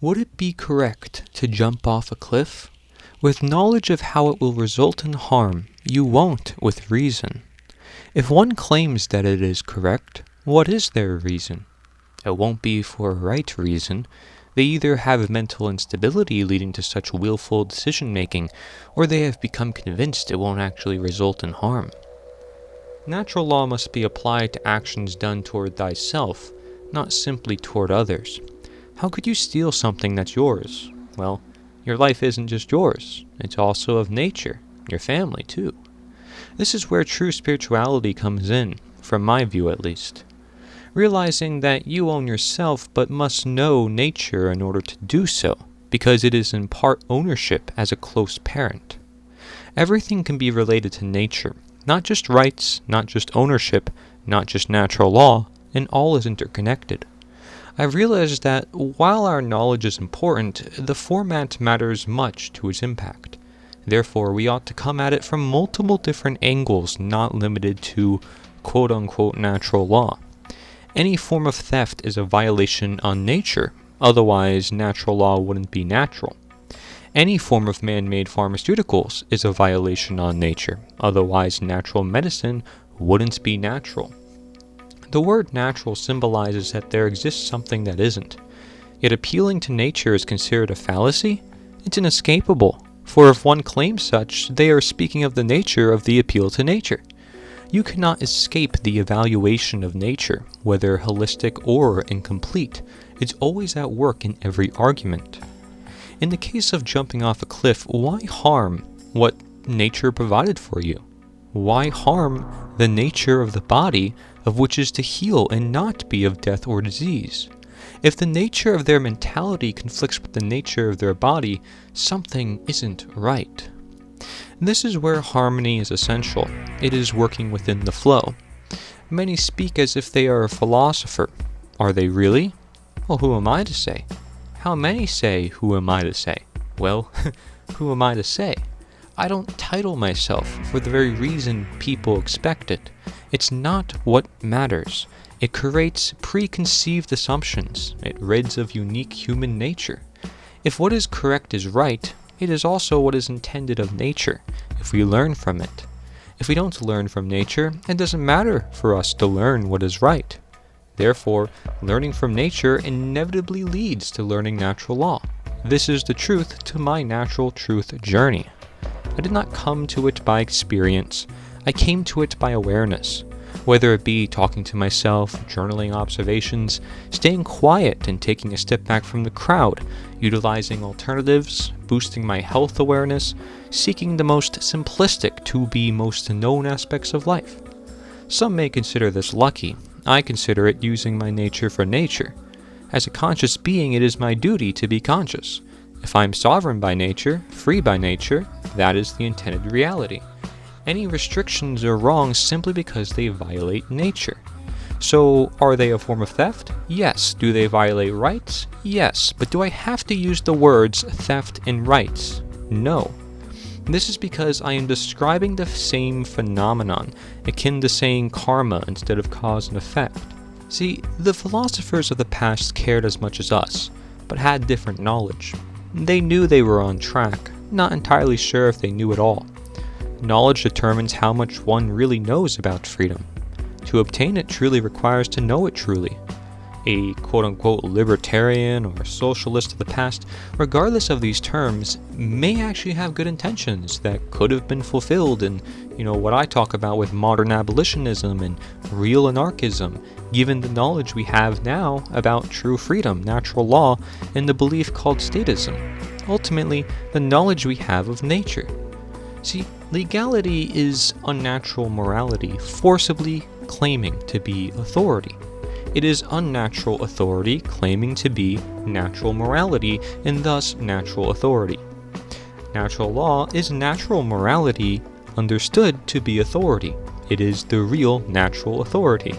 Would it be correct to jump off a cliff? With knowledge of how it will result in harm, you won't with reason. If one claims that it is correct, what is their reason? It won't be for a right reason. They either have mental instability leading to such willful decision-making, or they have become convinced it won't actually result in harm. Natural law must be applied to actions done toward thyself, not simply toward others. How could you steal something that's yours? Well, your life isn't just yours. It's also of nature, your family too. This is where true spirituality comes in, from my view at least. Realizing that you own yourself but must know nature in order to do so, because it is in part ownership as a close parent. Everything can be related to nature, not just rights, not just ownership, not just natural law, and all is interconnected. I realized that while our knowledge is important, the format matters much to its impact. Therefore, we ought to come at it from multiple different angles, not limited to quote-unquote natural law. Any form of theft is a violation on nature, otherwise natural law wouldn't be natural. Any form of man-made pharmaceuticals is a violation on nature, otherwise natural medicine wouldn't be natural. The word natural symbolizes that there exists something that isn't. Yet appealing to nature is considered a fallacy? It's inescapable, for if one claims such, they are speaking of the nature of the appeal to nature. You cannot escape the evaluation of nature, whether holistic or incomplete. It's always at work in every argument. In the case of jumping off a cliff, why harm what nature provided for you? Why harm the nature of the body, of which is to heal and not be of death or disease? If the nature of their mentality conflicts with the nature of their body, something isn't right. This is where harmony is essential. It is working within the flow. Many speak as if they are a philosopher. Are they really? Well, who am I to say? How many say, who am I to say? Well, who am I to say? I don't title myself for the very reason people expect it. It's not what matters. It creates preconceived assumptions. It rids of unique human nature. If what is correct is right, it is also what is intended of nature, if we learn from it. If we don't learn from nature, it doesn't matter for us to learn what is right. Therefore, learning from nature inevitably leads to learning natural law. This is the truth to my natural truth journey. I did not come to it by experience. I came to it by awareness. Whether it be talking to myself, journaling observations, staying quiet and taking a step back from the crowd, utilizing alternatives, boosting my health awareness, seeking the most simplistic to be most known aspects of life. Some may consider this lucky. I consider it using my nature for nature. As a conscious being, it is my duty to be conscious. If I am sovereign by nature, free by nature, that is the intended reality. Any restrictions are wrong simply because they violate nature. So, are they a form of theft? Yes. Do they violate rights? Yes. But do I have to use the words theft and rights? No. This is because I am describing the same phenomenon, akin to saying karma instead of cause and effect. See, the philosophers of the past cared as much as us, but had different knowledge. They knew they were on track, not entirely sure if they knew it all. Knowledge determines how much one really knows about freedom. To obtain it truly requires to know it truly. A quote-unquote libertarian or socialist of the past, regardless of these terms, may actually have good intentions that could have been fulfilled in, what I talk about with modern abolitionism and real anarchism, given the knowledge we have now about true freedom, natural law, and the belief called statism. Ultimately, the knowledge we have of nature. See, legality is unnatural morality forcibly claiming to be authority. It is unnatural authority claiming to be natural morality and thus natural authority. Natural law is natural morality understood to be authority. It is the real natural authority.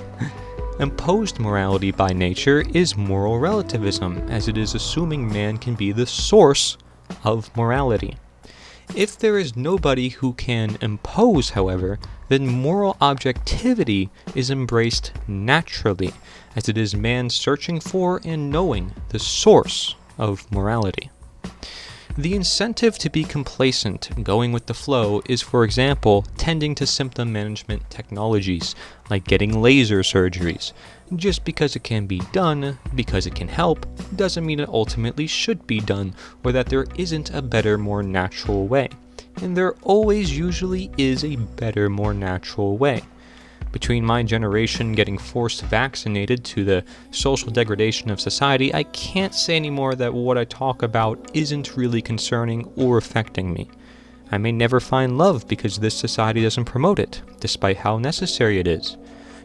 Imposed morality by nature is moral relativism, as it is assuming man can be the source of morality. If there is nobody who can impose, however, then moral objectivity is embraced naturally, as it is man searching for and knowing the source of morality. The incentive to be complacent, going with the flow, is, for example, tending to symptom management technologies, like getting laser surgeries. Just because it can be done, because it can help, doesn't mean it ultimately should be done, or that there isn't a better, more natural way. And there always usually is a better, more natural way. Between my generation getting forced vaccinated to the social degradation of society, I can't say anymore that what I talk about isn't really concerning or affecting me. I may never find love because this society doesn't promote it, despite how necessary it is.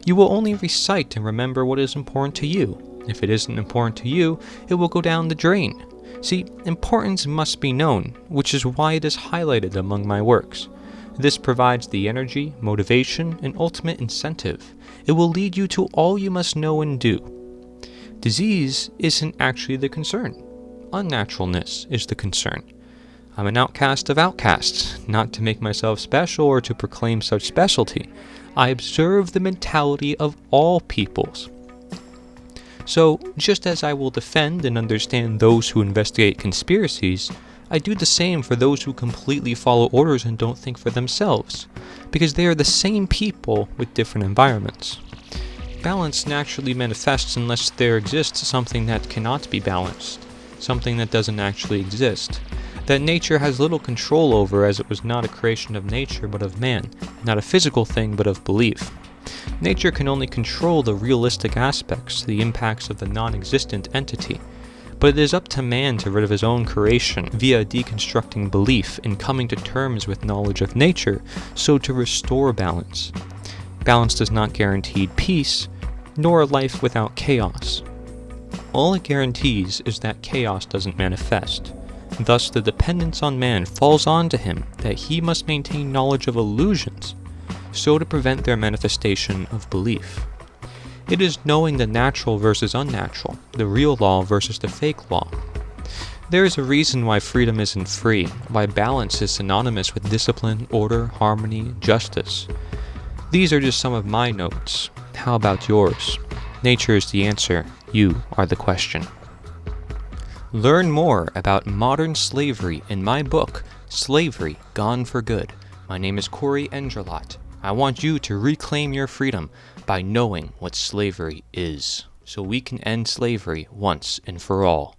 You will only recite and remember what is important to you. If it isn't important to you, it will go down the drain. See, importance must be known, which is why it is highlighted among my works. This provides the energy, motivation, and ultimate incentive. It will lead you to all you must know and do. Disease isn't actually the concern. Unnaturalness is the concern. I'm an outcast of outcasts, not to make myself special or to proclaim such specialty. I observe the mentality of all peoples. So, just as I will defend and understand those who investigate conspiracies, I do the same for those who completely follow orders and don't think for themselves, because they are the same people with different environments. Balance naturally manifests unless there exists something that cannot be balanced, something that doesn't actually exist, that nature has little control over, as it was not a creation of nature but of man, not a physical thing but of belief. Nature can only control the realistic aspects, the impacts of the non-existent entity, but it is up to man to rid of his own creation via deconstructing belief and coming to terms with knowledge of nature, so to restore balance. Balance does not guarantee peace, nor a life without chaos. All it guarantees is that chaos doesn't manifest. Thus, the dependence on man falls onto him that he must maintain knowledge of illusions, so to prevent their manifestation of belief. It is knowing the natural versus unnatural, the real law versus the fake law. There is a reason why freedom isn't free, why balance is synonymous with discipline, order, harmony, justice. These are just some of my notes. How about yours? Nature is the answer. You are the question. Learn more about modern slavery in my book, Slavery Gone for Good. My name is Corey Engerlot. I want you to reclaim your freedom by knowing what slavery is, so we can end slavery once and for all.